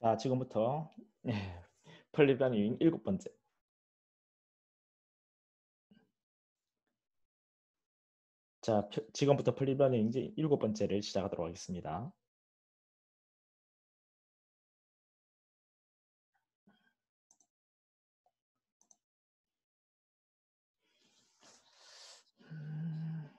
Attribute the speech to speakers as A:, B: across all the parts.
A: 자, 지금부터 플립러닝 7번째. 자, 지금부터 플립러닝 이제 7번째를 시작하도록 하겠습니다. 음,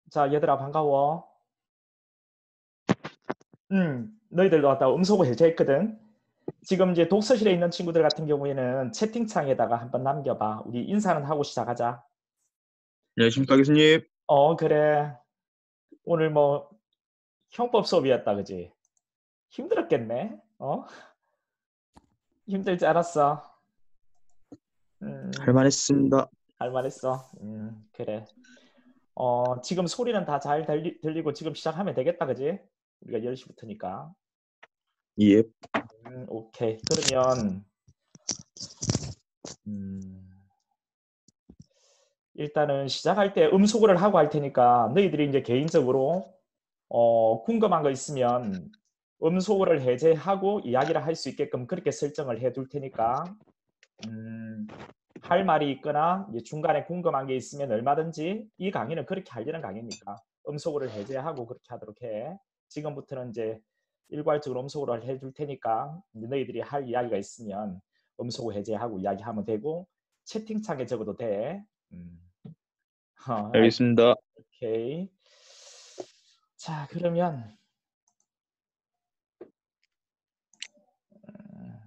A: 자, 얘들아 반가워. 너희들도 왔다 음소거 해제했거든. 지금 이제 독서실에 있는 친구들 같은 경우에는 채팅창에다가 한번 남겨봐. 우리 인사는 하고 시작하자.
B: 안녕하십니까 교수님.
A: 그래. 오늘 뭐 형법 수업이었다, 그지? 힘들었겠네. 힘들지 않았어. 음,
B: 할만했습니다.
A: 할만했어. 그래. 지금 소리는 다 잘 들리고 지금 시작하면 되겠다, 그지? 우리가 10시부터니까.
B: 예.
A: 오케이. 그러면 음, 일단은 시작할 때 음소거를 하고 할 테니까 너희들이 이제 개인적으로 궁금한 거 있으면 음소거를 해제하고 이야기를 할 수 있게끔 그렇게 설정을 해 둘 테니까 할 말이 있거나 이제 중간에 궁금한 게 있으면 얼마든지 이 강의는 그렇게 하려는 강의니까 음소거를 해제하고 그렇게 하도록 해. 지금부터는 이제 일괄적으로 음소거를 해줄 테니까 이제 너희들이 할 이야기가 있으면 음소거 해제하고 이야기하면 되고 채팅창에 적어도 돼. 알겠지?
B: 알겠습니다.
A: 오케이. 자, 그러면 음,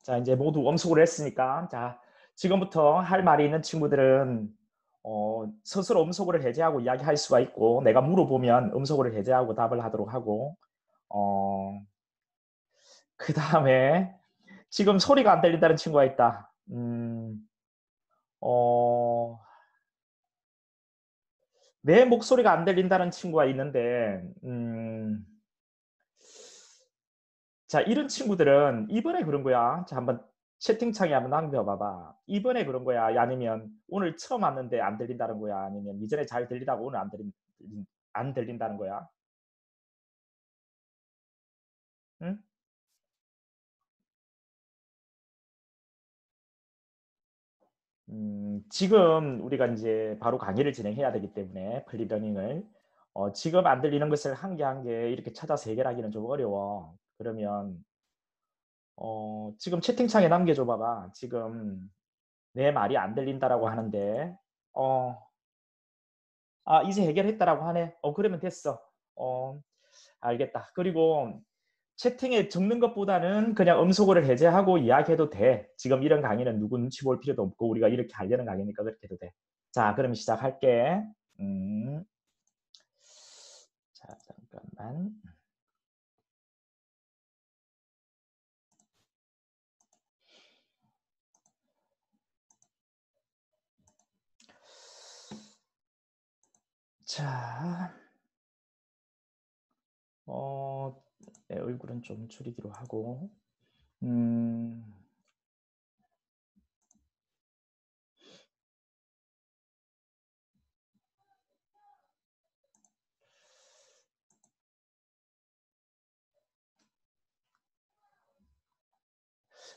A: 자, 이제 모두 음소거를 했으니까 자, 지금부터 할 말이 있는 친구들은 스스로 음소거를 해제하고 이야기할 수가 있고 내가 물어보면 음소거를 해제하고 답을 하도록 하고 어, 그 다음에 지금 소리가 안 들린다는 친구가 있다. 어, 내 목소리가 안 들린다는 친구가 있는데 자, 이런 친구들은 이번에 그런 거야. 자, 한번 채팅창에 한번 남겨봐봐. 이번에 그런 거야? 아니면 오늘 처음 왔는데 안 들린다는 거야? 아니면 이전에 잘 들리다가 오늘 안 들린다는 거야? 응? 지금 우리가 이제 바로 강의를 진행해야 되기 때문에 플립러닝을 지금 안 들리는 것을 한 개 한 개 이렇게 찾아서 해결하기는 좀 어려워. 그러면 지금 채팅창에 남겨줘 봐봐. 지금 내 말이 안 들린다라고 하는데 어, 이제 해결했다라고 하네. 그러면 됐어. 어, 알겠다. 그리고 채팅에 적는 것보다는 그냥 음소거를 해제하고 이야기해도 돼. 지금 이런 강의는 누구 눈치 볼 필요도 없고 우리가 이렇게 하려는 강의니까 그렇게 해도 돼. 자, 그럼 시작할게. 음, 자, 잠깐만. 자, 내 얼굴은 좀 줄이기로 하고, 음,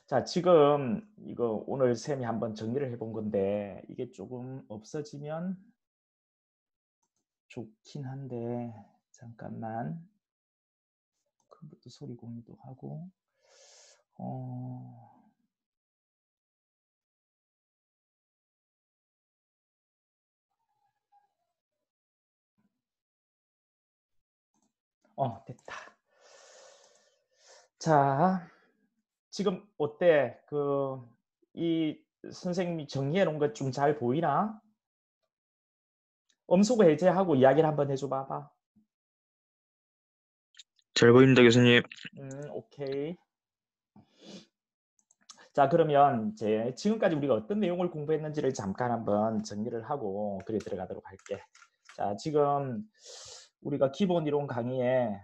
A: 자, 지금 이거 오늘 쌤이 한번 정리를 해본 건데, 이게 조금 없어지면 좋긴 한데, 잠깐만. 컴퓨터 소리 공유도 하고, 어, 됐다. 자, 지금 어때? 이 선생님이 정리해 놓은 것 좀 잘 보이나? 음소거 해제하고 이야기를 한번 해줘 봐봐.
B: 잘 보입니다, 교수님.
A: 오케이. 자, 그러면 이제 지금까지 우리가 어떤 내용을 공부했는지를 잠깐 한번 정리를 하고 그래 들어가도록 할게. 자, 지금 우리가 기본 이론 강의에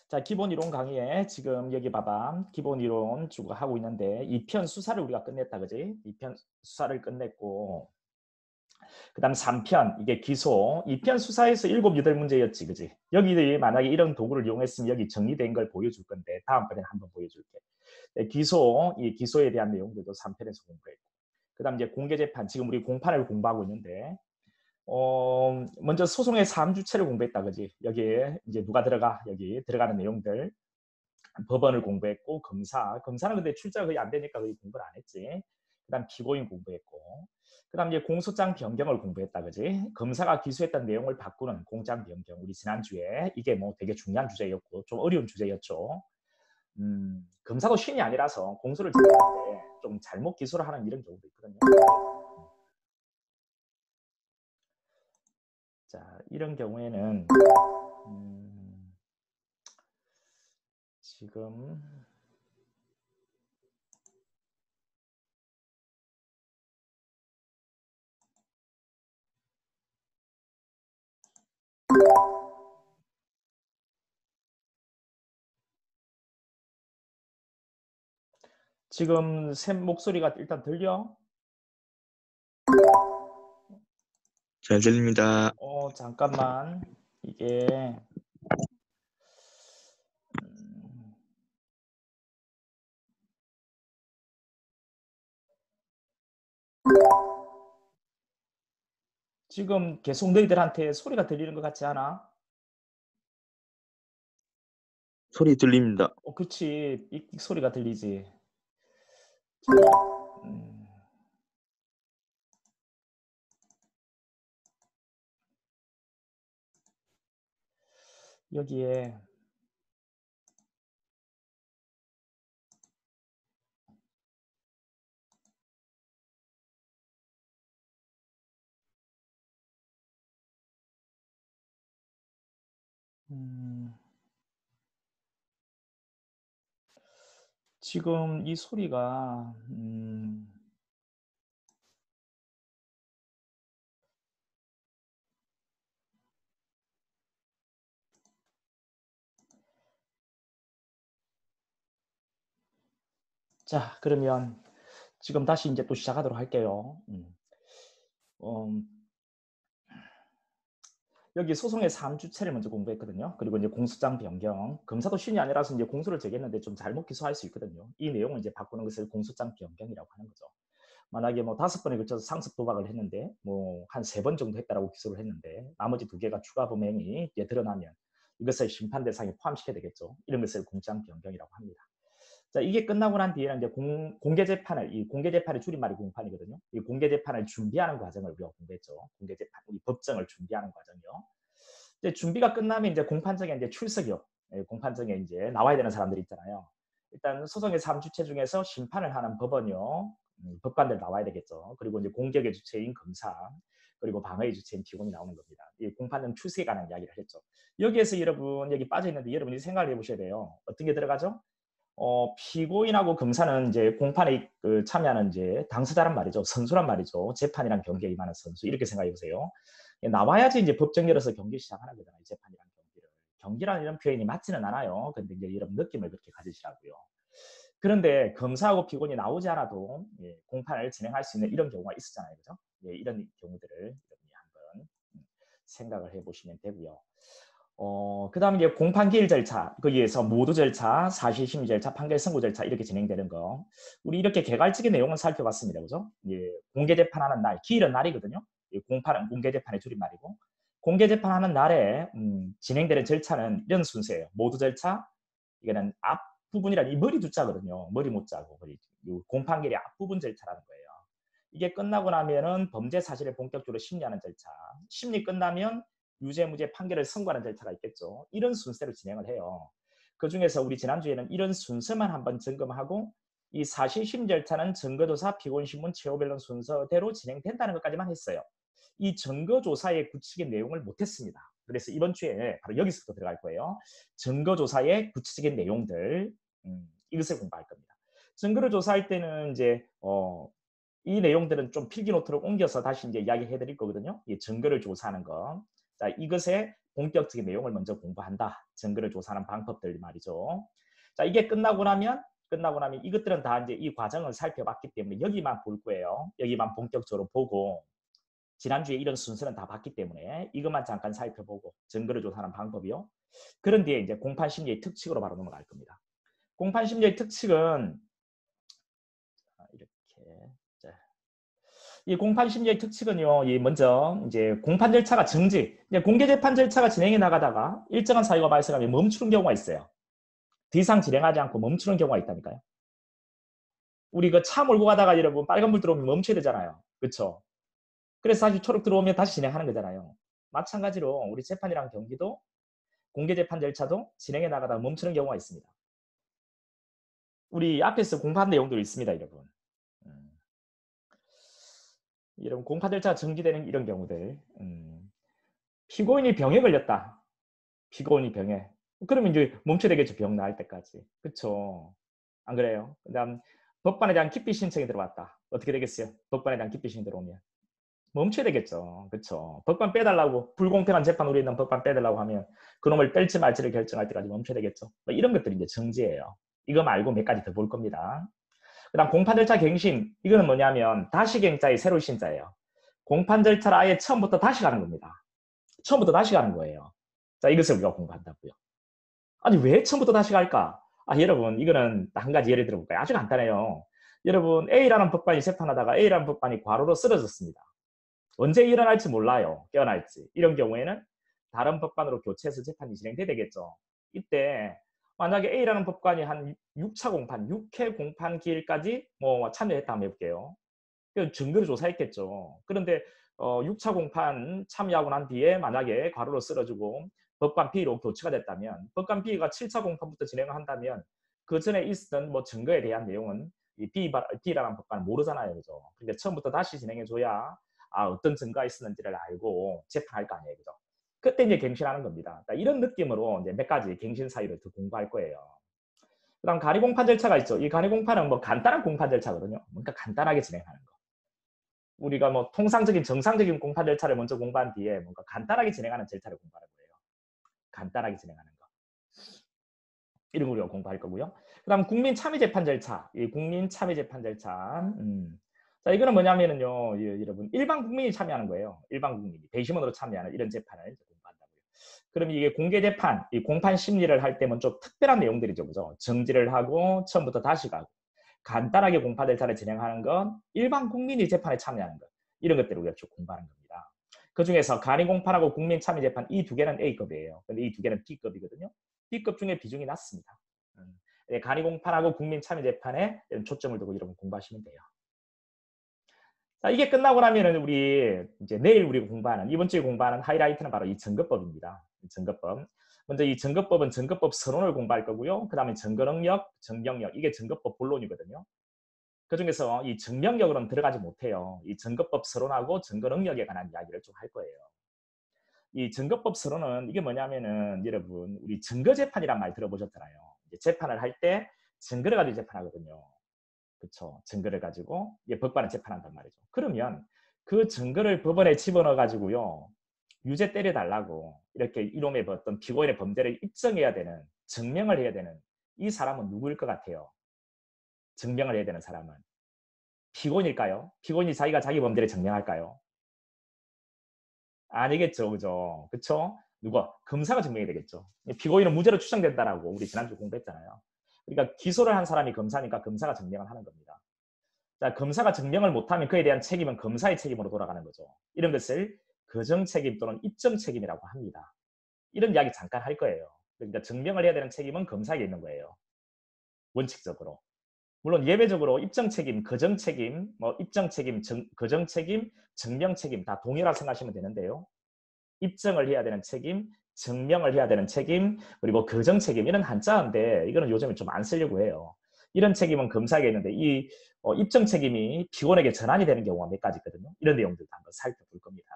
A: 자, 기본 이론 강의에 지금 여기 봐봐. 기본 이론 쭉 하고 있는데 2편 수사를 우리가 끝냈다. 그지? 2편 수사를 끝냈고 그다음 3편 이게 기소. 2편 수사에서 7, 8문제였지. 그지? 여기 만약에 이런 도구를 이용했으면 여기 정리된 걸 보여줄 건데 다음번에 한번 보여줄게. 기소, 이 기소에 대한 내용들도 3편에서 공부했고 그다음 이제 공개재판. 지금 우리 공판을 공부하고 있는데 먼저 소송의 사함주체를 공부했다. 그지? 여기에 이제 누가 들어가? 여기 들어가는 내용들. 법원을 공부했고 검사는 근데 출제가 거의 안 되니까 거의 공부를 안 했지. 그다음 피고인 공부했고 그다음 이제 공소장 변경을 공부했다. 그지? 검사가 기소했던 내용을 바꾸는 공장 변경. 우리 지난주에 이게 뭐 되게 중요한 주제였고 좀 어려운 주제였죠. 검사도 신이 아니라서 공소를 제기하는데 좀 잘못 기소를 하는 이런 경우도 있거든요. 자, 이런 경우에는 지금 지금 샘 목소리가 일단 들려?
B: 잘 들립니다.
A: 잠깐만. 이게 음, 지금 계속 너희들한테 소리가 들리는 것 같지 않아?
B: 소리 들립니다.
A: 그치. 이 소리가 들리지. 음, 여기에 음, 지금 이 소리가 자, 그러면 지금 다시 이제 또 시작하도록 할게요. 음, 여기 소송의 3주체를 먼저 공부했거든요. 그리고 이제 공소장 변경. 검사도 신이 아니라서 이제 공소를 제기했는데 좀 잘못 기소할 수 있거든요. 이 내용을 이제 바꾸는 것을 공소장 변경이라고 하는 거죠. 만약에 뭐 5번에 걸쳐서 상습 도박을 했는데 뭐 한 3번 정도 했다라고 기소를 했는데 나머지 2개가 추가 범행이 이제 드러나면 이것을 심판 대상에 포함시켜야 되겠죠. 이런 것을 공소장 변경이라고 합니다. 자, 이게 끝나고 난 뒤에는 이제 공개 재판을, 이 공개 재판의 줄임말이 공판이거든요. 이 공개 재판을 준비하는 과정을 우리가 공부했죠. 공개 재판, 이 법정을 준비하는 과정이요. 이제 준비가 끝나면 이제 공판정에 이제 출석이요. 공판정에 이제 나와야 되는 사람들이 있잖아요. 일단 소송의 3주체 중에서 심판을 하는 법원이요. 법관들 나와야 되겠죠. 그리고 이제 공격의 주체인 검사, 그리고 방어의 주체인 피고인이 나오는 겁니다. 이 공판정 출석에 관한 이야기를 했죠. 여기에서 여러분 여기 빠져 있는데 여러분이 생각을 해보셔야 돼요. 어떤 게 들어가죠? 피고인하고 검사는 이제 공판에 참여하는 이제 당사자란 말이죠. 선수란 말이죠. 재판이란 경기에 임하는 선수. 이렇게 생각해 보세요. 예, 나와야지 이제 법정 열어서 경기 시작하는 거잖아요. 재판이란 경기를. 경기라는 이런 표현이 맞지는 않아요. 근데 이제 이런 느낌을 그렇게 가지시라고요. 그런데 검사하고 피고인이 나오지 않아도 예, 공판을 진행할 수 있는 이런 경우가 있었잖아요. 그죠? 예, 이런 경우들을 여러분이 한번 생각을 해보시면 되고요. 그 다음에 이제 공판기일 절차, 거기에서 모두 절차, 사실심의 절차, 판결 선고 절차 이렇게 진행되는 거. 우리 이렇게 개괄적인 내용을 살펴봤습니다. 그죠? 예, 공개재판하는 날, 기일은 날이거든요. 예, 공판은 공개재판의 줄임말이고, 공개재판하는 날에 진행되는 절차는 이런 순서예요. 모두 절차, 이거는 앞부분이란 이 머리 두자거든요. 머리 못자고, 공판기일의 앞부분 절차라는 거예요. 이게 끝나고 나면은 범죄 사실을 본격적으로 심리하는 절차, 심리 끝나면 유죄 무죄 판결을 선고하는 절차가 있겠죠. 이런 순서로 진행을 해요. 그중에서 우리 지난주에는 이런 순서만 한번 점검하고 이 사실심 절차는 증거조사, 피고인신문, 최후변론 순서대로 진행된다는 것까지만 했어요. 이 증거조사의 구체적인 내용을 못했습니다. 그래서 이번 주에 바로 여기서부터 들어갈 거예요. 증거조사의 구체적인 내용들, 이것을 공부할 겁니다. 증거를 조사할 때는 이제 이 내용들은 좀 필기노트로 옮겨서 다시 이제 이야기해 드릴 거거든요. 이 증거를 조사하는 거. 자, 이것의 본격적인 내용을 먼저 공부한다. 증거를 조사하는 방법들 말이죠. 자, 이게 끝나고 나면 이것들은 다 이제 이 과정을 살펴봤기 때문에 여기만 볼 거예요. 여기만 본격적으로 보고 지난주에 이런 순서는 다 봤기 때문에 이것만 잠깐 살펴보고 증거를 조사하는 방법이요. 그런 뒤에 이제 공판 심리의 특칙으로 바로 넘어갈 겁니다. 공판 심리의 특칙은 이렇게 이 공판 심리의 특칙은요. 이 먼저 이제 공판 절차가 정지, 공개 재판 절차가 진행해 나가다가 일정한 사유가 발생하면 멈추는 경우가 있어요. 더 이상 진행하지 않고 멈추는 경우가 있다니까요. 우리 그 차 몰고 가다가 여러분 빨간불 들어오면 멈춰야 되잖아요. 그렇죠? 그래서 다시 초록 들어오면 다시 진행하는 거잖아요. 마찬가지로 우리 재판이랑 경기도 공개 재판 절차도 진행해 나가다가 멈추는 경우가 있습니다. 우리 앞에서 공부한 내용도 있습니다, 여러분. 이런 공판 절차가 정지되는 이런 경우들. 피고인이 병에 걸렸다. 피고인이 병에. 그러면 이제 멈춰야 되겠죠. 병 나을 때까지. 그렇죠. 안 그래요? 그다음 법관에 대한 기피 신청이 들어왔다. 어떻게 되겠어요? 법관에 대한 기피 신청 들어오면 멈춰야 되겠죠. 그렇죠. 법관 빼달라고 불공평한 재판 우리 있는 법관 빼달라고 하면 그놈을 뺄지 말지를 결정할 때까지 멈춰야 되겠죠. 뭐 이런 것들이 이제 정지예요. 이거 말고 몇 가지 더 볼 겁니다. 그다음 공판 절차 갱신. 이거는 뭐냐면 다시갱자의 새로 신자예요. 공판 절차를 아예 처음부터 다시 가는 겁니다. 처음부터 다시 가는 거예요. 자, 이것을 우리가 공부한다고요. 아니, 왜 처음부터 다시 갈까? 여러분, 이거는 한 가지 예를 들어볼까요? 아주 간단해요. 여러분, A라는 법관이 재판하다가 A라는 법관이 과로로 쓰러졌습니다. 언제 일어날지 몰라요. 깨어날지. 이런 경우에는 다른 법관으로 교체해서 재판이 진행돼야 되겠죠. 이때 만약에 A라는 법관이 한 6차 공판, 6회 공판 기일까지 뭐 참여했다 한번 해볼게요. 증거를 조사했겠죠. 그런데 6차 공판 참여하고 난 뒤에 만약에 과로로 쓰러지고 법관 B로 교체가 됐다면 법관 B가 7차 공판부터 진행을 한다면 그 전에 있었던 뭐 증거에 대한 내용은 이 B라는 법관은 모르잖아요. 그죠? 근데 처음부터 다시 진행해줘야 어떤 증거가 있었는지를 알고 재판할 거 아니에요. 그죠? 그때 이제 갱신하는 겁니다. 이런 느낌으로 이제 몇 가지 갱신 사유를 더 공부할 거예요. 그다음 간이공판 절차가 있죠. 이 간이공판은 뭐 간단한 공판 절차거든요. 그러니까 간단하게 진행하는 거. 우리가 뭐 통상적인 정상적인 공판 절차를 먼저 공부한 뒤에 뭔가 간단하게 진행하는 절차를 공부하는 거예요. 간단하게 진행하는 거. 이런 거 우리가 공부할 거고요. 그다음 국민 참여 재판 절차. 이 국민 참여 재판 절차. 자, 이거는 뭐냐면은요, 여러분 일반 국민이 참여하는 거예요. 일반 국민이 배심원으로 참여하는 이런 재판을 공부한다고요. 그럼 이게 공개 재판, 이 공판 심리를 할 때면 좀 특별한 내용들이죠, 그죠? 정지를 하고 처음부터 다시 가고 간단하게 공판 절차를 진행하는 건 일반 국민이 재판에 참여하는 것. 이런 것들을 우리가 쭉 공부하는 겁니다. 그 중에서 간이공판하고 국민참여재판 이 두 개는 A급이에요. 근데 이 두 개는 B급이거든요. B급 중에 비중이 낮습니다. 간이공판하고 국민참여재판에 초점을 두고 여러분 공부하시면 돼요. 자, 이게 끝나고 나면은 우리 이제 내일 우리 공부하는 이번 주에 공부하는 하이라이트는 바로 이 증거법입니다. 증거법. 먼저 이 증거법은 증거법 서론을 공부할 거고요. 그 다음에 증거능력, 증경력 이게 증거법 본론이거든요. 그 중에서 이 증명력으로는 들어가지 못해요. 이 증거법 서론하고 증거능력에 관한 이야기를 좀 할 거예요. 이 증거법 서론은 이게 뭐냐면은 여러분 우리 증거재판이란 말 들어보셨잖아요. 재판을 할 때 증거를 가지고 재판하거든요. 그렇죠. 증거를 가지고 법관은 재판한단 말이죠. 그러면 그 증거를 법원에 집어넣어 가지고요. 유죄 때려달라고 이렇게 이놈의 어떤 피고인의 범죄를 입증해야 되는, 증명을 해야 되는 이 사람은 누구일 것 같아요? 증명을 해야 되는 사람은 피고인일까요? 피고인이 자기가 자기 범죄를 증명할까요? 아니겠죠. 그죠? 그쵸? 누가? 검사가 증명이 되겠죠. 피고인은 무죄로 추정된다라고 우리 지난주 공부했잖아요. 그러니까 기소를 한 사람이 검사니까 검사가 증명을 하는 겁니다. 자, 검사가 증명을 못하면 그에 대한 책임은 검사의 책임으로 돌아가는 거죠. 이런 것을 거정 책임 또는 입증 책임이라고 합니다. 이런 이야기 잠깐 할 거예요. 그러니까 증명을 해야 되는 책임은 검사에게 있는 거예요. 원칙적으로. 물론 예외적으로 입증 책임, 거정 책임, 입증 책임, 거정 책임, 증명 책임 다 동일하게 생각하시면 되는데요. 입증을 해야 되는 책임, 증명을 해야 되는 책임, 그리고 거정 책임 이런 한자인데 이거는 요즘에 좀 안 쓰려고 해요. 이런 책임은 검사에게 있는데 이 입증 책임이 피고인에게 전환이 되는 경우가 몇 가지 있거든요. 이런 내용들도 한번 살펴볼 겁니다.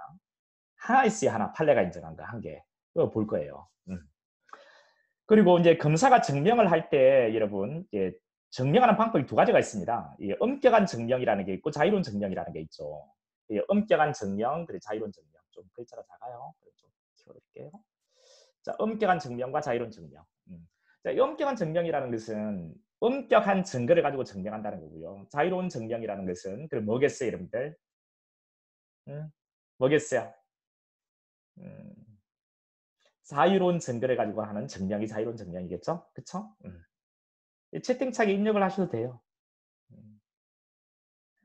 A: 하나 있어요. 하나. 판례가 인정한 거 한 개. 이거 볼 거예요. 그리고 이제 검사가 증명을 할 때 여러분 증명하는 방법이 두 가지가 있습니다. 이 엄격한 증명이라는 게 있고 자유로운 증명이라는 게 있죠. 이 엄격한 증명 그리고 자유로운 증명. 좀 글자가 작아요. 좀 키워드릴게요. 자, 엄격한 증명과 자유로운 증명. 자, 이 엄격한 증명이라는 것은 엄격한 증거를 가지고 증명한다는 거고요. 자유로운 증명이라는 것은 그럼 뭐겠어요, 여러분들? 뭐겠어요? 음, 자유로운 증거를 가지고 하는 증명이 자유로운 증명이겠죠? 그쵸? 채팅창에 입력을 하셔도 돼요.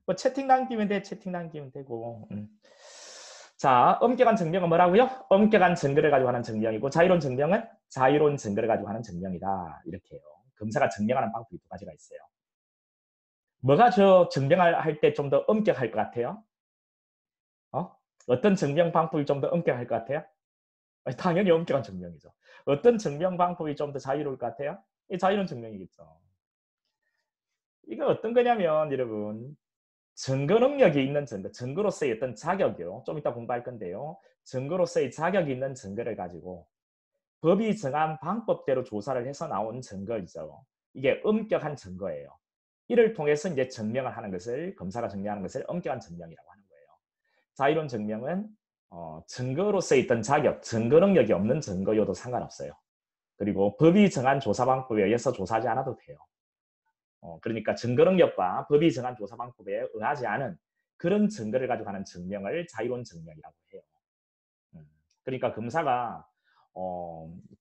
A: 뭐 채팅 남기면 돼, 채팅 남기면 되고. 자, 엄격한 증명은 뭐라고요? 엄격한 증거를 가지고 하는 증명이고 자유로운 증명은 자유로운 증거를 가지고 하는 증명이다. 이렇게 해요. 검사가 증명하는 방법이 두 가지가 있어요. 뭐가 저 증명을 할 때 좀 더 엄격할 것 같아요? 어떤 증명 방법이 좀 더 엄격할 것 같아요? 당연히 엄격한 증명이죠. 어떤 증명 방법이 좀 더 자유로울 것 같아요? 자유로운 증명이겠죠. 이거 어떤 거냐면 여러분 증거 능력이 있는 증거, 증거로서의 어떤 자격이요. 좀 이따 공부할 건데요. 증거로서의 자격이 있는 증거를 가지고 법이 정한 방법대로 조사를 해서 나온 증거이죠. 이게 엄격한 증거예요. 이를 통해서 이제 증명을 하는 것을 검사가 증명하는 것을 엄격한 증명이라고 하는 거예요. 자유로운 증명은 증거로서의 있던 자격, 증거 능력이 없는 증거여도 상관없어요. 그리고 법이 정한 조사 방법에 의해서 조사하지 않아도 돼요. 그러니까 증거 능력과 법이 정한 조사 방법에 의하지 않은 그런 증거를 가지고 하는 증명을 자유로운 증명이라고 해요. 그러니까 검사가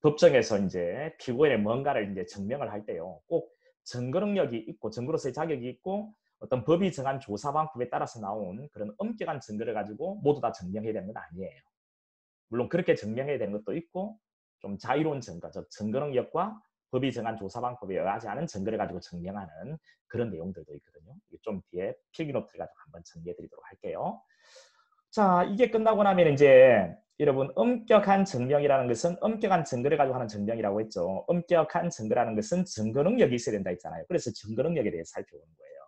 A: 법정에서 이제 피고인의 뭔가를 이제 증명을 할 때요, 꼭 증거 능력이 있고 증거로서의 자격이 있고 어떤 법이 정한 조사 방법에 따라서 나온 그런 엄격한 증거를 가지고 모두 다 증명해야 되는 건 아니에요. 물론 그렇게 증명해야 되는 것도 있고 좀 자유로운 증거, 즉 증거 능력과 법이 정한 조사 방법에 의하지 않은 증거를 가지고 증명하는 그런 내용들도 있거든요. 좀 뒤에 필기노트를 가지고 한번 정리해 드리도록 할게요. 자, 이게 끝나고 나면 이제 여러분 엄격한 증명이라는 것은 엄격한 증거를 가지고 하는 증명이라고 했죠. 엄격한 증거라는 것은 증거 능력이 있어야 된다 했잖아요. 그래서 증거 능력에 대해서 살펴보는 거예요.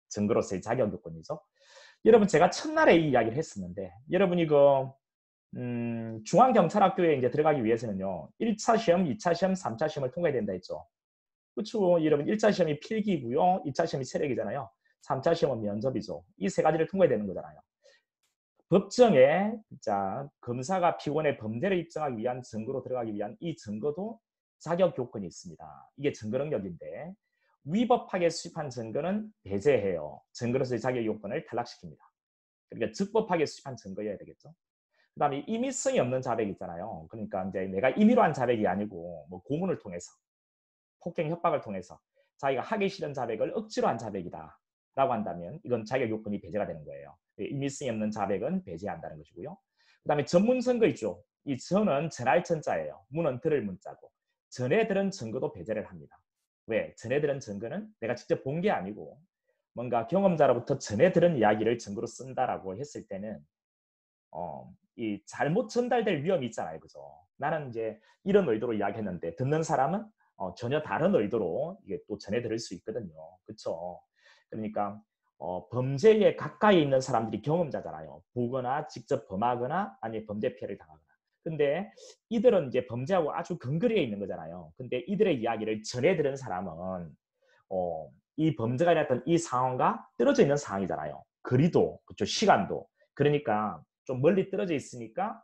A: 증거로서의 자격 요건이죠. 여러분 제가 첫날에 이 이야기를 했었는데 여러분 이거 중앙경찰학교에 이제 들어가기 위해서는요. 1차 시험, 2차 시험, 3차 시험을 통과해야 된다 했죠. 그렇죠. 여러분 1차 시험이 필기고요. 2차 시험이 세력이잖아요. 3차 시험은 면접이죠. 이 세 가지를 통과해야 되는 거잖아요. 법정에 자, 검사가 피고인의 범죄를 입증하기 위한 증거로 들어가기 위한 이 증거도 자격 요건이 있습니다. 이게 증거 능력인데 위법하게 수집한 증거는 배제해요. 증거로서의 자격 요건을 탈락시킵니다. 그러니까 적법하게 수집한 증거여야 되겠죠. 그 다음에 임의성이 없는 자백 있잖아요. 그러니까 이제 내가 임의로 한 자백이 아니고 뭐 고문을 통해서 폭행 협박을 통해서 자기가 하기 싫은 자백을 억지로 한 자백이다 라고 한다면 이건 자격 요건이 배제가 되는 거예요. 임의성이 없는 자백은 배제한다는 것이고요. 그 다음에 전문 증거 있죠. 이 전은 전할 전자예요. 문은 들을 문자고 전에 들은 증거도 배제를 합니다. 왜? 전에 들은 증거는 내가 직접 본 게 아니고 뭔가 경험자로부터 전에 들은 이야기를 증거로 쓴다라고 했을 때는 이 잘못 전달될 위험이 있잖아요. 그죠? 나는 이제 이런 의도로 이야기했는데 듣는 사람은 전혀 다른 의도로 이게 또 전해 들을 수 있거든요. 그렇죠? 그러니까 범죄에 가까이 있는 사람들이 경험자잖아요. 보거나 직접 범하거나 아니 범죄 피해를 당하거나. 근데 이들은 이제 범죄하고 아주 근거리에 있는 거잖아요. 근데 이들의 이야기를 전해 들은 사람은 이 범죄가 일어났던 이 상황과 떨어져 있는 상황이잖아요. 거리도, 그렇죠. 시간도. 그러니까 좀 멀리 떨어져 있으니까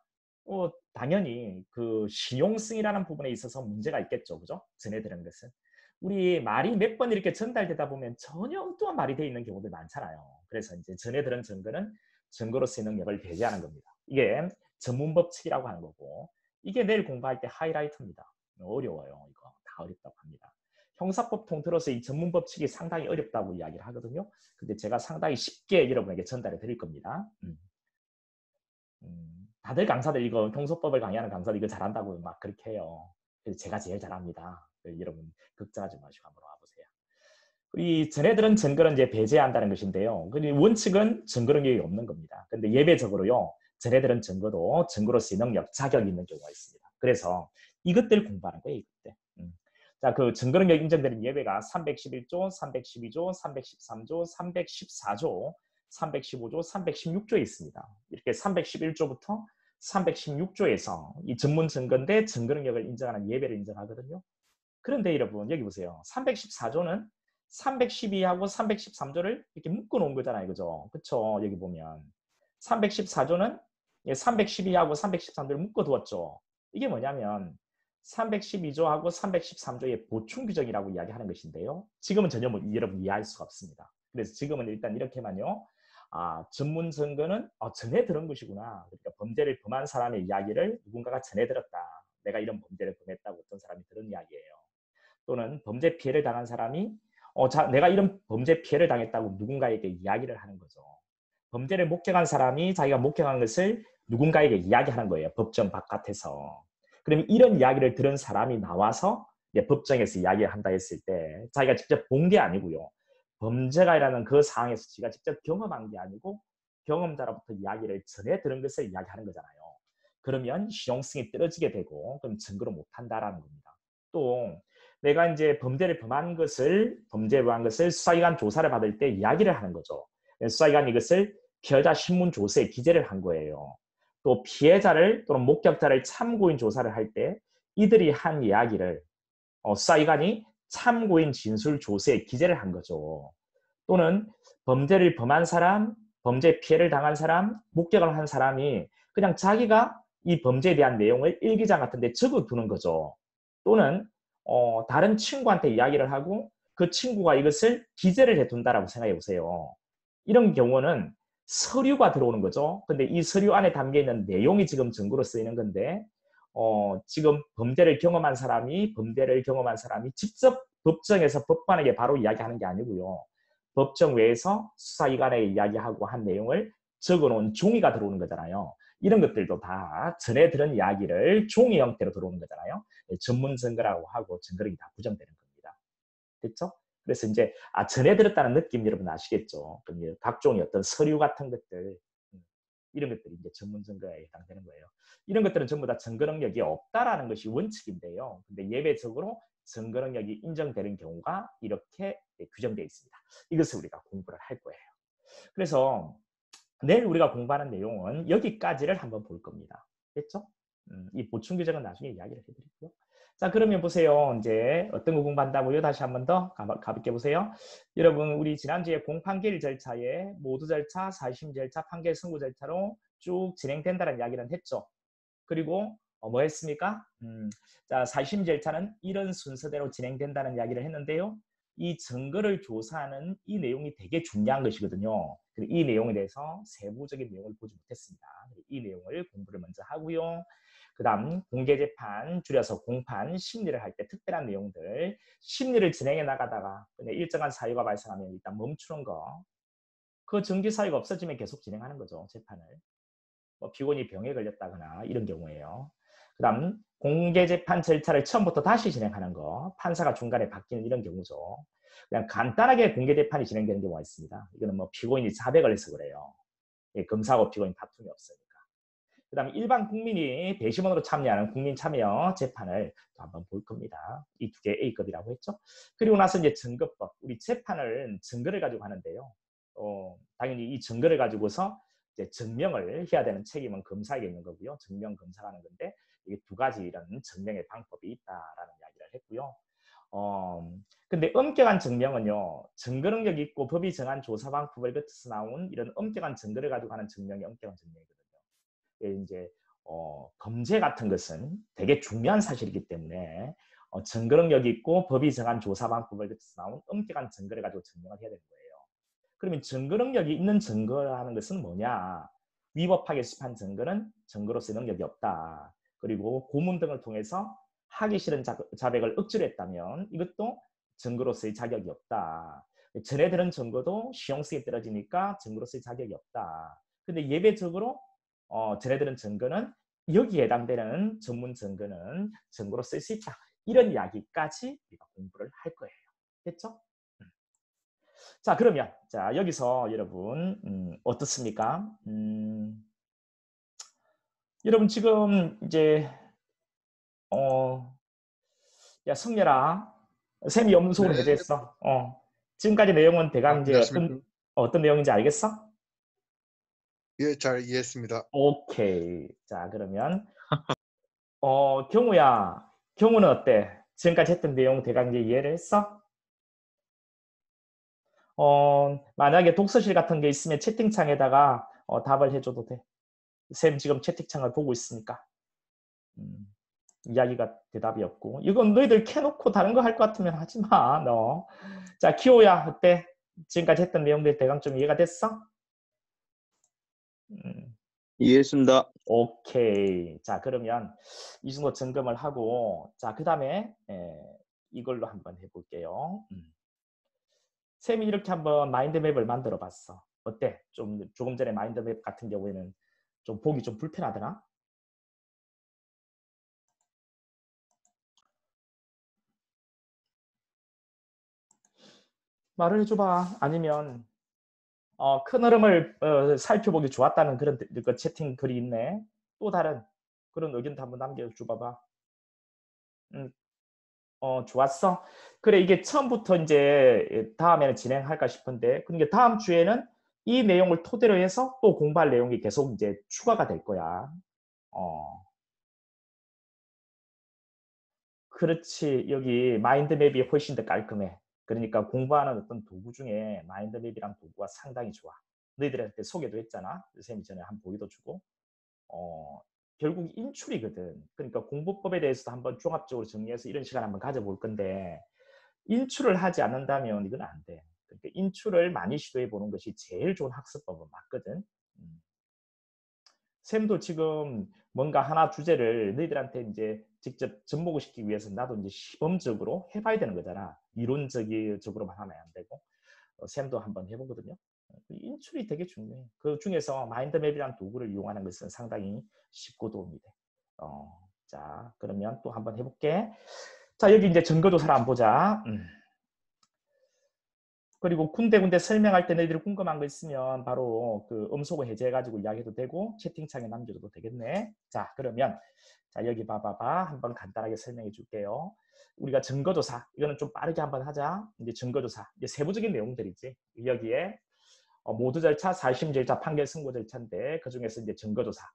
A: 당연히 그 실용성이라는 부분에 있어서 문제가 있겠죠. 그죠? 전해드리는 것은. 우리 말이 몇 번 이렇게 전달되다 보면 전혀 엉뚱한 말이 되어 있는 경우도 많잖아요. 그래서 이제 전해들은 증거는 증거로서의 능력을 배제하는 겁니다. 이게 전문법칙이라고 하는 거고, 이게 내일 공부할 때 하이라이트입니다. 어려워요. 이거 다 어렵다고 합니다. 형사법 통틀어서 이 전문법칙이 상당히 어렵다고 이야기를 하거든요. 근데 제가 상당히 쉽게 여러분에게 전달해 드릴 겁니다. 다들 강사들 이거 형소법을 강의하는 강사들 이거 잘한다고 막 그렇게 해요. 그래서 제가 제일 잘합니다. 여러분 걱정하지 마시고 한번 와보세요. 이 전해들은 증거를 이제 배제한다는 것인데요. 원칙은 증거 능력이 없는 겁니다. 근데 예외적으로요, 전해들은 증거도 증거로서의 능력, 자격이 있는 경우가 있습니다. 그래서 이것들 공부하는 거예요, 이것들. 자, 그 증거 능력 인정되는 예외가 311조, 312조, 313조, 314조, 315조, 316조에 있습니다. 이렇게 311조부터 316조에서 이 전문 증거인데 증거 능력을 인정하는 예외를 인정하거든요. 그런데 여러분 여기 보세요. 314조는 312하고 313조를 이렇게 묶어 놓은 거잖아요. 그죠? 그쵸? 여기 보면 314조는 312하고 313조를 묶어 두었죠. 이게 뭐냐면 312조하고 313조의 보충 규정이라고 이야기하는 것인데요. 지금은 전혀 여러분 이해할 수가 없습니다. 그래서 지금은 일단 이렇게만요. 전문 증거는 전해 들은 것이구나. 그러니까 범죄를 범한 사람의 이야기를 누군가가 전해 들었다. 내가 이런 범죄를 범했다고 어떤 사람이 들은 이야기예요. 또는 범죄 피해를 당한 사람이 내가 이런 범죄 피해를 당했다고 누군가에게 이야기를 하는 거죠. 범죄를 목격한 사람이 자기가 목격한 것을 누군가에게 이야기하는 거예요. 법정 바깥에서. 그러면 이런 이야기를 들은 사람이 나와서 법정에서 이야기를 한다 했을 때 자기가 직접 본 게 아니고요. 범죄가 일어나는 그 상황에서 지가 직접 경험한 게 아니고 경험자로부터 이야기를 전해 들은 것을 이야기하는 거잖아요. 그러면 실용성이 떨어지게 되고 그럼 증거를 못한다라는 겁니다. 또 내가 이제 범죄를 범한 것을 수사기관 조사를 받을 때 이야기를 하는 거죠. 수사기관이 이것을 피해자 신문 조서에 기재를 한 거예요. 또 피해자를 또는 목격자를 참고인 조사를 할 때 이들이 한 이야기를 수사기관이 참고인 진술 조서에 기재를 한 거죠. 또는 범죄를 범한 사람, 범죄 피해를 당한 사람, 목격을 한 사람이 그냥 자기가 이 범죄에 대한 내용을 일기장 같은 데 적어두는 거죠. 또는 다른 친구한테 이야기를 하고 그 친구가 이것을 기재를 해둔다라고 생각해 보세요. 이런 경우는 서류가 들어오는 거죠. 근데 이 서류 안에 담겨있는 내용이 지금 증거로 쓰이는 건데 지금 범죄를 경험한 사람이 직접 법정에서 법관에게 바로 이야기하는 게 아니고요. 법정 외에서 수사기관에 이야기하고 한 내용을 적어놓은 종이가 들어오는 거잖아요. 이런 것들도 다 전에 들은 이야기를 종이 형태로 들어오는 거잖아요. 전문 증거라고 하고 증거력이 다 부정되는 겁니다. 됐죠? 그래서 이제 전해 들었다는 느낌 여러분 아시겠죠? 각종의 어떤 서류 같은 것들 이런 것들이 이제 전문 증거에 해당되는 거예요. 이런 것들은 전부 다 증거 능력이 없다라는 것이 원칙인데요. 근데 예외적으로 증거 능력이 인정되는 경우가 이렇게 규정되어 있습니다. 이것을 우리가 공부를 할 거예요. 그래서 내일 우리가 공부하는 내용은 여기까지를 한번 볼 겁니다. 됐죠? 이 보충 규정은 나중에 이야기를 해드릴게요. 자, 그러면 보세요. 이제 어떤 거 공부한다고요? 다시 한번 더 가볍게 보세요. 여러분, 우리 지난주에 공판결 절차에 모두 절차, 사심 절차, 판결 선고 절차로 쭉 진행된다는 이야기는 했죠. 그리고 뭐 했습니까? 자, 사심 절차는 이런 순서대로 진행된다는 이야기를 했는데요. 이 증거를 조사하는 이 내용이 되게 중요한 것이거든요. 이 내용에 대해서 세부적인 내용을 보지 못했습니다. 이 내용을 공부를 먼저 하고요. 그 다음 공개재판, 줄여서 공판, 심리를 할 때 특별한 내용들, 심리를 진행해 나가다가 일정한 사유가 발생하면 일단 멈추는 거, 그 정지 사유가 없어지면 계속 진행하는 거죠, 재판을. 피고인이 병에 걸렸다거나 이런 경우에요. 그 다음 공개재판 절차를 처음부터 다시 진행하는 거, 판사가 중간에 바뀌는 이런 경우죠. 그냥 간단하게 공개재판이 진행되는 경우가 있습니다. 이거는 피고인이 자백을 해서 그래요. 검사하고 피고인 다툼이 없으니까. 그 다음에 일반 국민이 배심원으로 참여하는 국민참여 재판을 또 한번 볼 겁니다. 이 두 개 A급이라고 했죠. 그리고 나서 이제 증거법, 우리 재판을 증거를 가지고 하는데요. 당연히 이 증거를 가지고서 이제 증명을 해야 되는 책임은 검사에게 있는 거고요. 증명 검사가 하는 건데 이게 두 가지 이런 증명의 방법이 있다라는 이야기를 했고요. 근데 엄격한 증명은요, 증거 능력이 있고 법이 정한 조사 방법을 거쳐서 나온 이런 엄격한 증거를 가지고 하는 증명이 엄격한 증명이거든요. 이제 범죄 같은 것은 되게 중요한 사실이기 때문에 증거 능력이 있고 법이 정한 조사 방법을 거쳐서 나온 엄격한 증거를 가지고 증명을 해야 되는 거예요. 그러면 증거 능력이 있는 증거라는 것은 뭐냐? 위법하게 수집한 증거는 증거로서의 능력이 없다. 그리고 고문 등을 통해서 하기 싫은 자백을 억지로 했다면 이것도 증거로서의 자격이 없다. 전해들은 증거도 실용성이 떨어지니까 증거로서의 자격이 없다. 근데 예외적으로 전해들은 증거는 여기에 해당되는 전문 증거는 증거로 쓸 수 있다. 이런 이야기까지 우리가 공부를 할 거예요. 됐죠? 자, 그러면 자 여기서 여러분 어떻습니까? 여러분 지금 이제 야 성렬아, 쌤이
C: 네,
A: 염속으로 해제했어. 지금까지 내용은 대강 이제
C: 안녕하십니까.
A: 어떤 내용인지 알겠어?
C: 예, 잘 이해했습니다.
A: 오케이. 자, 그러면 경우야, 경우는 어때? 지금까지 했던 내용 대강 이제 이해를 했어? 만약에 독서실 같은 게 있으면 채팅창에다가 답을 해줘도 돼. 쌤 지금 채팅창을 보고 있으니까. 이야기가 대답이었고. 이건 너희들 켜놓고 다른 거 할 것 같으면 하지 마, 너. 자, 키오야, 어때? 지금까지 했던 내용들 대강 좀 이해가 됐어?
B: 이해했습니다.
A: 오케이. 자, 그러면 이 정도 점검을 하고, 자, 그 다음에 이걸로 한번 해볼게요. 쌤이 이렇게 한번 마인드맵을 만들어 봤어. 어때? 좀 조금 전에 마인드맵 같은 경우에는 좀 보기 좀 불편하더나? 말을 해줘봐. 아니면 큰 흐름을 살펴보기 좋았다는 그런 그 채팅 글이 있네. 또 다른 그런 의견도 한번 남겨줘봐봐. 좋았어. 그래, 이게 처음부터 이제 다음에는 진행할까 싶은데, 그러니까 다음 주에는 이 내용을 토대로 해서 또 공부할 내용이 계속 이제 추가가 될 거야. 그렇지. 여기 마인드맵이 훨씬 더 깔끔해. 그러니까 공부하는 어떤 도구 중에 마인드맵이란 도구가 상당히 좋아. 너희들한테 소개도 했잖아. 선생님이 전에 한 보기도 주고. 결국 인출이거든. 그러니까 공부법에 대해서도 한번 종합적으로 정리해서 이런 시간 한번 가져볼 건데 인출을 하지 않는다면 이건 안 돼. 그러니까 인출을 많이 시도해 보는 것이 제일 좋은 학습법은 맞거든. 쌤도 지금 뭔가 하나 주제를 너희들한테 이제 직접 접목을 시키기 위해서 나도 이제 시범적으로 해봐야 되는 거잖아. 이론적으로만 하면 안 되고. 쌤도 한번 해보거든요. 인출이 되게 중요해. 그 중에서 마인드맵이라는 도구를 이용하는 것은 상당히 쉽고 도움이 돼. 자, 그러면 또 한번 해볼게. 자, 여기 이제 증거조사를 한번 보자. 그리고 군데군데 설명할 때 너희들이 궁금한 거 있으면 바로 그 음소거 해제해가지고 이야기해도 되고 채팅창에 남겨줘도 되겠네. 자, 그러면 자 여기 봐봐봐. 한번 간단하게 설명해 줄게요. 우리가 증거조사, 이거는 좀 빠르게 한번 하자. 이제 증거조사, 이제 세부적인 내용들이지. 여기에 모두 절차, 사심 절차, 판결 선고 절차인데 그 중에서 이제 증거조사.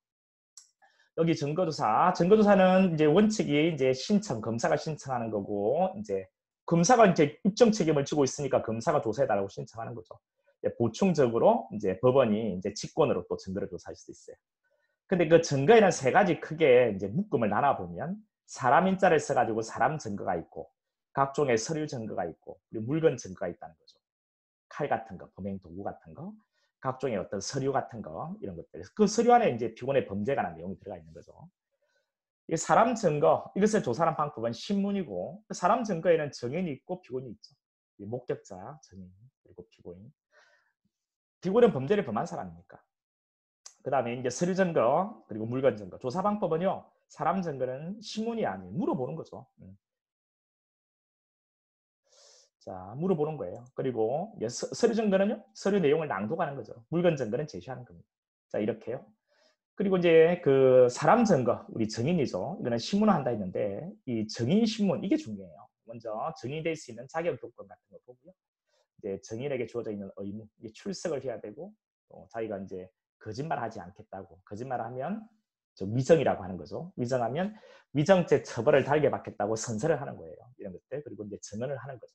A: 여기 증거조사는 이제 원칙이 이제 신청, 검사가 신청하는 거고 이제 검사가 이제 입증 책임을 지고 있으니까 검사가 조사해달라고 신청하는 거죠. 보충적으로 이제 법원이 이제 직권으로 또 증거를 조사할 수도 있어요. 근데 그 증거에는 세 가지 크게 이제 묶음을 나눠보면 사람 인자를 써가지고 사람 증거가 있고 각종의 서류 증거가 있고 그리고 물건 증거가 있다는 거죠. 칼 같은 거, 범행 도구 같은 거, 각종의 어떤 서류 같은 거 이런 것들. 그 서류 안에 이제 피고인의 범죄에 관한 내용이 들어가 있는 거죠. 사람 증거, 이것을 조사하는 방법은 신문이고 사람 증거에는 증인이 있고 피고인이 있죠. 목격자, 증인, 그리고 피고인. 피고인은 범죄를 범한 사람이니까. 그 다음에 이제 서류 증거, 그리고 물건 증거. 조사 방법은요, 사람 증거는 신문이 아니에요. 물어보는 거죠. 자, 물어보는 거예요. 그리고 서류 증거는요, 서류 내용을 낭독하는 거죠. 물건 증거는 제시하는 겁니다. 자, 이렇게요. 그리고 이제 그 사람 증거, 우리 증인이죠. 이거는 신문을 한다 했는데 이 증인 신문, 이게 중요해요. 먼저 증인이 될 수 있는 자격 조건 같은 거 보고요. 이제 증인에게 주어져 있는 의무, 출석을 해야 되고 또 자기가 이제 거짓말하지 않겠다고, 거짓말하면 위정이라고 하는 거죠. 위정하면 위정죄 처벌을 달게 받겠다고 선서를 하는 거예요. 이런 것들. 그리고 이제 증언을 하는 거죠.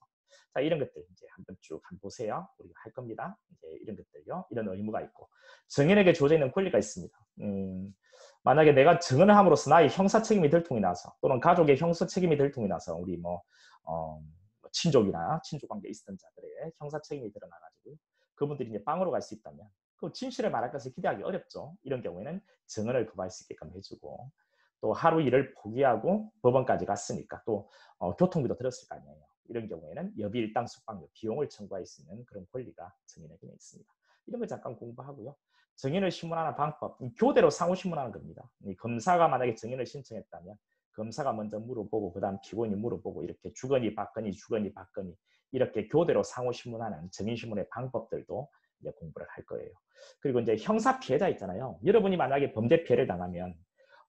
A: 자, 이런 것들 이제 한번 쭉 한번 보세요. 우리가 할 겁니다. 이제 이런 것들요. 이런 의무가 있고 증인에게 주어져 있는 권리가 있습니다. 만약에 내가 증언을 함으로써 나의 형사 책임이 들통이 나서 또는 가족의 형사 책임이 들통이 나서 우리 친족이나 친족 관계에 있었던 자들의 형사 책임이 드러나가지고 그분들이 이제 빵으로 갈 수 있다면 그 진실을 말할 것을 기대하기 어렵죠. 이런 경우에는 증언을 거부할 수 있게끔 해주고 또 하루 일을 포기하고 법원까지 갔으니까 또 교통비도 들었을 거 아니에요. 이런 경우에는 여비 일당 숙박료 비용을 청구할 수 있는 그런 권리가 증인에게 있습니다. 이런 거 잠깐 공부하고요. 증인을 신문하는 방법, 교대로 상호 신문하는 겁니다. 검사가 만약에 증인을 신청했다면 검사가 먼저 물어보고 그다음 피고인이 물어보고 이렇게 주거니 받거니 주거니 받거니 이렇게 교대로 상호 신문하는 증인 신문의 방법들도 이제 공부를 할 거예요. 그리고 이제 형사 피해자 있잖아요. 여러분이 만약에 범죄 피해를 당하면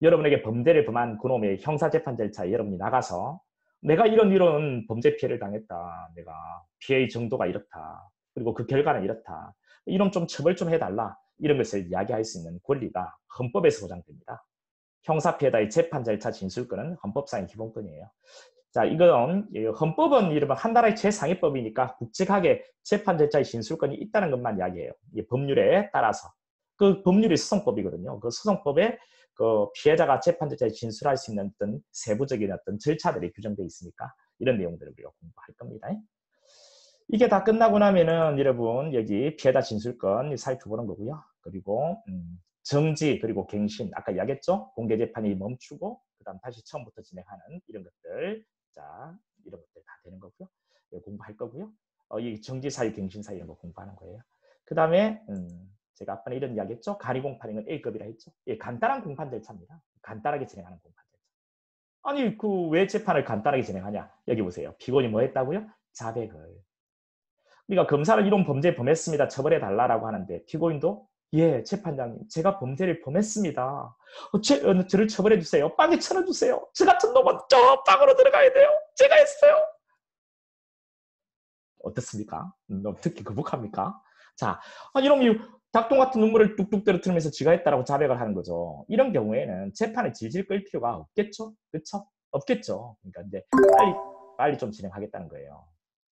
A: 여러분에게 범죄를 범한 그놈의 형사 재판 절차에 여러분이 나가서 내가 이런 범죄 피해를 당했다. 내가 피해의 정도가 이렇다. 그리고 그 결과는 이렇다. 이런 좀 처벌 좀 해달라. 이런 것을 이야기할 수 있는 권리가 헌법에서 보장됩니다. 형사 피해자의 재판 절차 진술권은 헌법상의 기본권이에요. 자, 이건 헌법은 이른바 한 나라의 최상위법이니까 굵직하게 재판 절차의 진술권이 있다는 것만 이야기해요. 법률에 따라서. 그 법률이 소송법이거든요. 그 소송법에 그 피해자가 재판 절차에 진술할 수 있는 어떤 세부적인 어떤 절차들이 규정되어 있으니까 이런 내용들을 우리가 공부할 겁니다. 이게 다 끝나고 나면은 여러분 여기 피해자 진술권 살펴보는 거고요. 그리고 정지 그리고 갱신 아까 이야기했죠. 공개 재판이 멈추고 그다음 다시 처음부터 진행하는 이런 것들 자 이런 것들 다 되는 거고요. 공부할 거고요. 이 정지 사유 갱신 사유 이런 거 공부하는 거예요. 그다음에 제가 앞번에 이런 이야기했죠. 간이 공판은 A급이라 했죠. 예, 간단한 공판 절차입니다. 간단하게 진행하는 공판 절차. 아니 그 왜 재판을 간단하게 진행하냐? 여기 보세요. 피고인이 뭐 했다고요? 자백을. 그러니까 검사를 이런 범죄 범했습니다. 처벌해 달라라고 하는데 피고인도 예, 재판장님, 제가 범죄를 범했습니다. 저를 처벌해 주세요. 빵에 쳐넣어주세요. 저 같은 놈은 저 빵으로 들어가야 돼요. 제가 했어요. 어떻습니까? 특히 거북합니까? 자, 이런 닭똥 같은 눈물을 뚝뚝 떨어뜨리면서 지가 했다라고 자백을 하는 거죠. 이런 경우에는 재판을 질질 끌 필요가 없겠죠? 그렇죠? 없겠죠. 그러니까 이제 빨리 좀 진행하겠다는 거예요.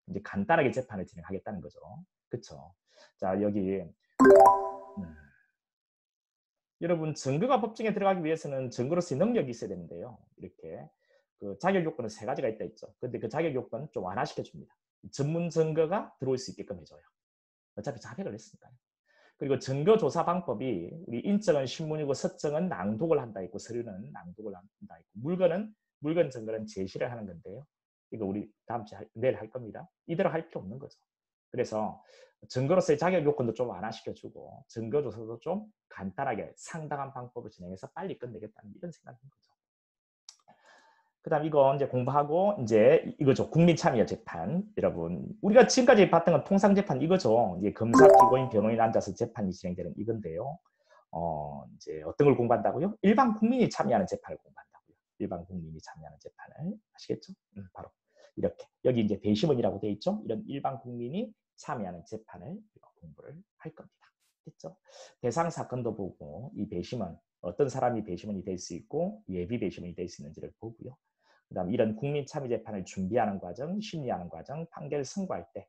A: 이제 간단하게 재판을 진행하겠다는 거죠. 그렇죠? 자, 여기 여러분 증거가 법정에 들어가기 위해서는 증거로서의 능력이 있어야 되는데요. 이렇게 그 자격 요건은 3가지가 있다 했죠. 근데 그 자격 요건 좀 완화시켜 줍니다. 전문 증거가 들어올 수 있게끔 해줘요. 어차피 자백을 했으니까요. 그리고 증거 조사 방법이 우리 인적은 신문이고 서적은 낭독을 한다 했고 서류는 낭독을 한다 했고 물건 증거는 제시를 하는 건데요. 이거 우리 다음 주에 내일 할 겁니다. 이대로 할 필요 없는 거죠. 그래서 증거로서의 자격 요건도 좀 완화시켜주고 증거 조사도 좀 간단하게 상당한 방법을 진행해서 빨리 끝내겠다는 이런 생각인 거죠. 그다음 이거 이제 공부하고 이제 이거죠. 국민참여재판. 여러분 우리가 지금까지 봤던 건 통상재판 이거죠. 이제 검사, 피고인, 변호인 앉아서 재판이 진행되는 이건데요. 이제 어떤 걸 공부한다고요? 일반 국민이 참여하는 재판을 공부한다고요. 일반 국민이 참여하는 재판을 아시겠죠? 바로 이렇게 여기 이제 배심원이라고 되어 있죠. 이런 일반 국민이 참여하는 재판을 공부를 할 겁니다. 됐죠? 대상 사건도 보고 이 배심원 어떤 사람이 배심원이 될 수 있고 예비 배심원이 될 수 있는지를 보고요. 그다음 이런 국민참여재판을 준비하는 과정, 심리하는 과정, 판결 선고할 때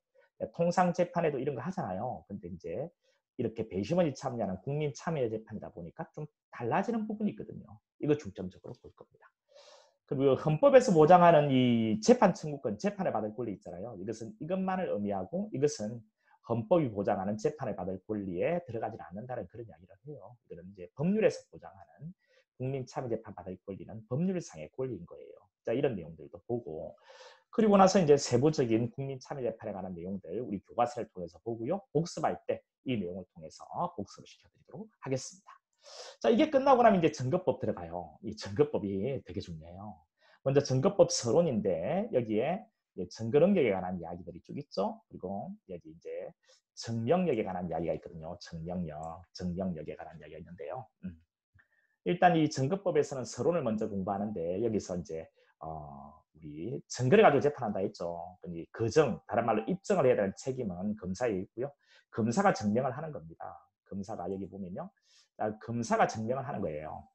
A: 통상재판에도 이런 거 하잖아요. 근데 이제 이렇게 배심원이 참여하는 국민참여재판이다 보니까 좀 달라지는 부분이 있거든요. 이거 중점적으로 볼 겁니다. 그리고 헌법에서 보장하는 이 재판 청구권, 재판을 받을 권리 있잖아요. 이것만을 의미하고 이것은 헌법이 보장하는 재판을 받을 권리에 들어가지 않는다는 그런 이야기를 해요. 이거는 이제 법률에서 보장하는 국민참여재판 받을 권리는 법률상의 권리인 거예요. 자, 이런 내용들도 보고 그리고 나서 이제 세부적인 국민참여재판에 관한 내용들 우리 교과서를 통해서 보고요. 복습할 때 이 내용을 통해서 복습을 시켜드리도록 하겠습니다. 자, 이게 끝나고 나면 이제 증거법 들어가요. 이 증거법이 되게 중요해요. 먼저 증거법 서론인데 여기에 증거 능력에 관한 이야기들이 쭉 있죠. 그리고 여기 이제 증명력에 관한 이야기가 있거든요. 증명력에 관한 이야기가 있는데요. 일단 이 증거법에서는 서론을 먼저 공부하는데 여기서 이제 우리 증거를 가지고 재판한다 했죠. 거정, 다른 말로 입증을 해야 되는 책임은 검사에 있고요. 검사가 증명을 하는 겁니다. 검사가 여기 보면요. 검사가 증명을 하는 거예요.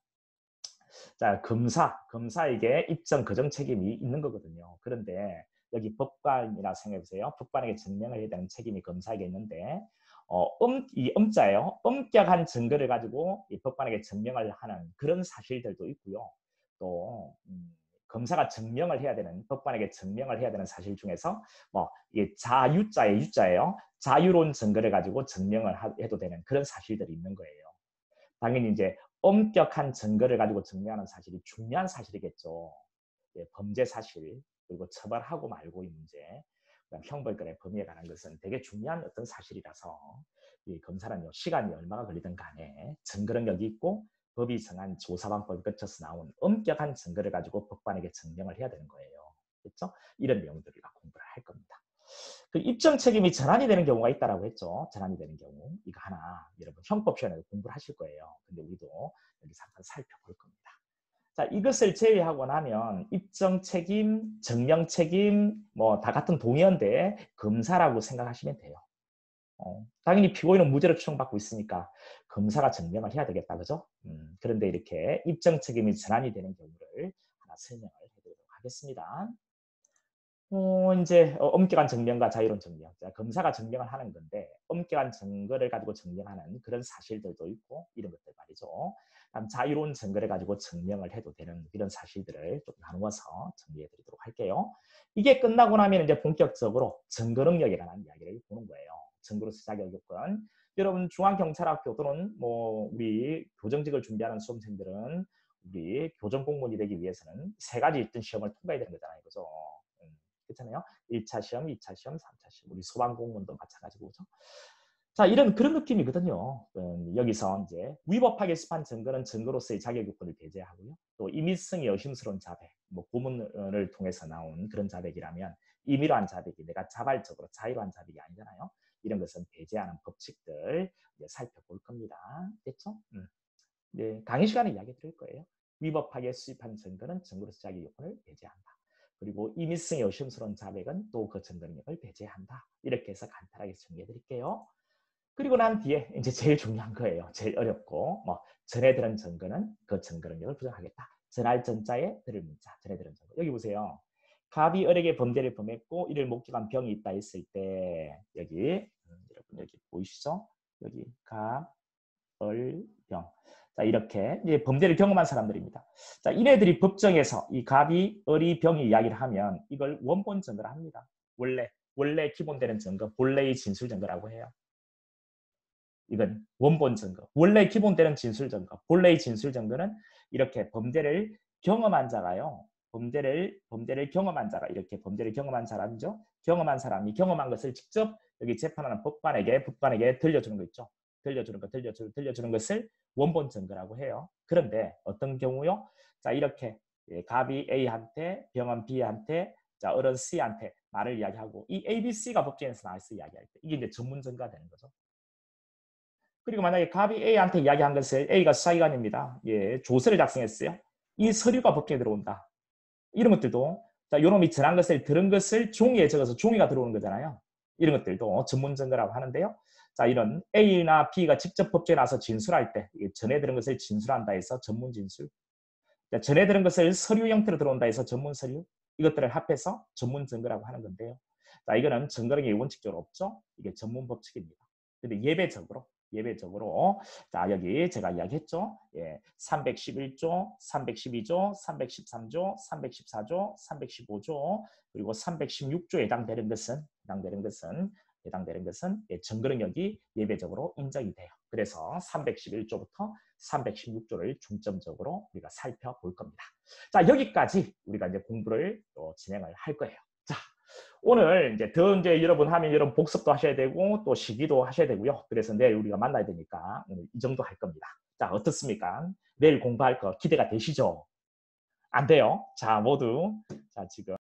A: 자, 검사에게 입증 검증 책임이 있는 거거든요. 그런데 여기 법관이라 생각해보세요. 법관에게 증명을 해야 되는 책임이 검사에게 있는데 이 엄자예요. 엄격한 증거를 가지고 이 법관에게 증명을 하는 그런 사실들도 있고요. 또 검사가 증명을 해야 되는 법관에게 증명을 해야 되는 사실 중에서 뭐 이게 자유자의 유자예요. 자유로운 증거를 가지고 증명을 해도 되는 그런 사실들이 있는 거예요. 당연히 이제 엄격한 증거를 가지고 증명하는 사실이 중요한 사실이겠죠. 예, 범죄 사실 그리고 처벌하고 말고의 문제, 형벌권의 범위에 관한 것은 되게 중요한 어떤 사실이라서 이 검사는요 시간이 얼마가 걸리든 간에 증거는 여기 있고 법이 정한 조사방법을 거쳐서 나온 엄격한 증거를 가지고 법관에게 증명을 해야 되는 거예요. 그렇죠? 이런 내용들을 우리가 공부를 할 겁니다. 그 입증 책임이 전환이 되는 경우가 있다라고 했죠. 전환이 되는 경우. 이거 하나 여러분 형법 시간에 공부를 하실 거예요. 근데 우리도 여기서 한번 살펴볼 겁니다. 자, 이것을 제외하고 나면 입증 책임, 증명 책임 뭐 다 같은 동의어인데 검사라고 생각하시면 돼요. 당연히 피고인은 무죄로 추정받고 있으니까 검사가 증명을 해야 되겠다, 그죠? 그런데 이렇게 입증 책임이 전환이 되는 경우를 하나 설명을 해드리도록 하겠습니다. 이제 엄격한 증명과 자유로운 증명. 자, 검사가 증명을 하는 건데 엄격한 증거를 가지고 증명하는 그런 사실들도 있고 이런 것들 말이죠. 다음 자유로운 증거를 가지고 증명을 해도 되는 이런 사실들을 좀 나누어서 정리해 드리도록 할게요. 이게 끝나고 나면 이제 본격적으로 증거 능력에 관한 이야기를 보는 거예요. 증거로서 자격 요건. 여러분 중앙경찰학교 또는 뭐 우리 교정직을 준비하는 수험생들은 우리 교정 공무원이 되기 위해서는 세 가지 있던 시험을 통과해야 되는 거잖아요. 그죠? 그렇잖아요. 1차 시험, 2차 시험, 3차 시험. 우리 소방공무원도 마찬가지고 그죠? 자, 그런 느낌이거든요. 여기서 이제 위법하게 수집한 증거는 증거로서의 자격 요건을 배제하고요. 또 임의성이 의심스러운 자백, 뭐 고문을 통해서 나온 그런 자백이라면 임의로 한 자백이 내가 자발적으로 자의로 한 자백이 아니잖아요. 이런 것은 배제하는 법칙들 이제 살펴볼 겁니다. 됐죠? 네, 강의 시간에 이야기 드릴 거예요. 위법하게 수집한 증거는 증거로서 자격 요건을 배제한다. 그리고 임의성이 의심스러운 자백은 또 그 증거 능력을 배제한다. 이렇게 해서 간단하게 정리해 드릴게요. 그리고 난 뒤에 이제 제일 중요한 거예요. 제일 어렵고 뭐 전에 들은 증거는 그 증거 능력을 부정하겠다. 전할 전자에 들을 문자, 전에 들은 증거. 여기 보세요. 갑이 을에게 범죄를 범했고 이를 목격한 병이 있다 했을 때 여기 여러분 여기 보이시죠? 여기 갑, 을, 병. 자, 이렇게 이제 범죄를 경험한 사람들입니다. 자, 이네들이 법정에서 이 갑이, 을이, 병이 이야기를 하면 이걸 원본 증거라 합니다. 원래 기본되는 증거, 본래의 진술 증거라고 해요. 이건 원본 증거. 원래 기본되는 진술 증거. 본래의 진술 증거는 이렇게 범죄를 경험한 자가요. 범죄를 경험한 자가 이렇게 범죄를 경험한 사람이죠. 경험한 사람이 경험한 것을 직접 여기 재판하는 법관에게 들려주는 거 있죠. 들려주는 것을 원본 증거라고 해요. 그런데 어떤 경우요? 자, 이렇게 갑이 A한테, 병은 B한테, 자, 을은 C한테 말을 이야기하고 이 A, B, C가 법정에서 나와서 이야기할 때 이게 이제 전문 증거가 되는 거죠. 그리고 만약에 갑이 A한테 이야기한 것을 A가 수사기관입니다. 예, 조서를 작성했어요. 이 서류가 법정에 들어온다. 이런 것들도 자, 요놈이 전한 것을 들은 것을 종이에 적어서 종이가 들어오는 거잖아요. 이런 것들도 전문 증거라고 하는데요. 자, 이런 A나 B가 직접 법정에 나서 진술할 때 전해 들은 것을 진술한다 해서 전문 진술. 자, 전해 들은 것을 서류 형태로 들어온다 해서 전문 서류. 이것들을 합해서 전문 증거라고 하는 건데요. 자, 이거는 증거력이 원칙적으로 없죠. 이게 전문 법칙입니다. 근데 예배적으로 자, 여기 제가 이야기했죠. 예, 311조, 312조, 313조, 314조, 315조 그리고 316조에 해당되는 것은 예, 증거능력이 예배적으로 인정이 돼요. 그래서 311조부터 316조를 중점적으로 우리가 살펴볼 겁니다. 자, 여기까지 우리가 이제 공부를 또 진행을 할 거예요. 자, 오늘 이제 여러분 하면 여러분 복습도 하셔야 되고 또 시기도 하셔야 되고요. 그래서 내일 우리가 만나야 되니까 오늘 이 정도 할 겁니다. 자, 어떻습니까? 내일 공부할 거 기대가 되시죠? 안 돼요? 자, 모두 자 지금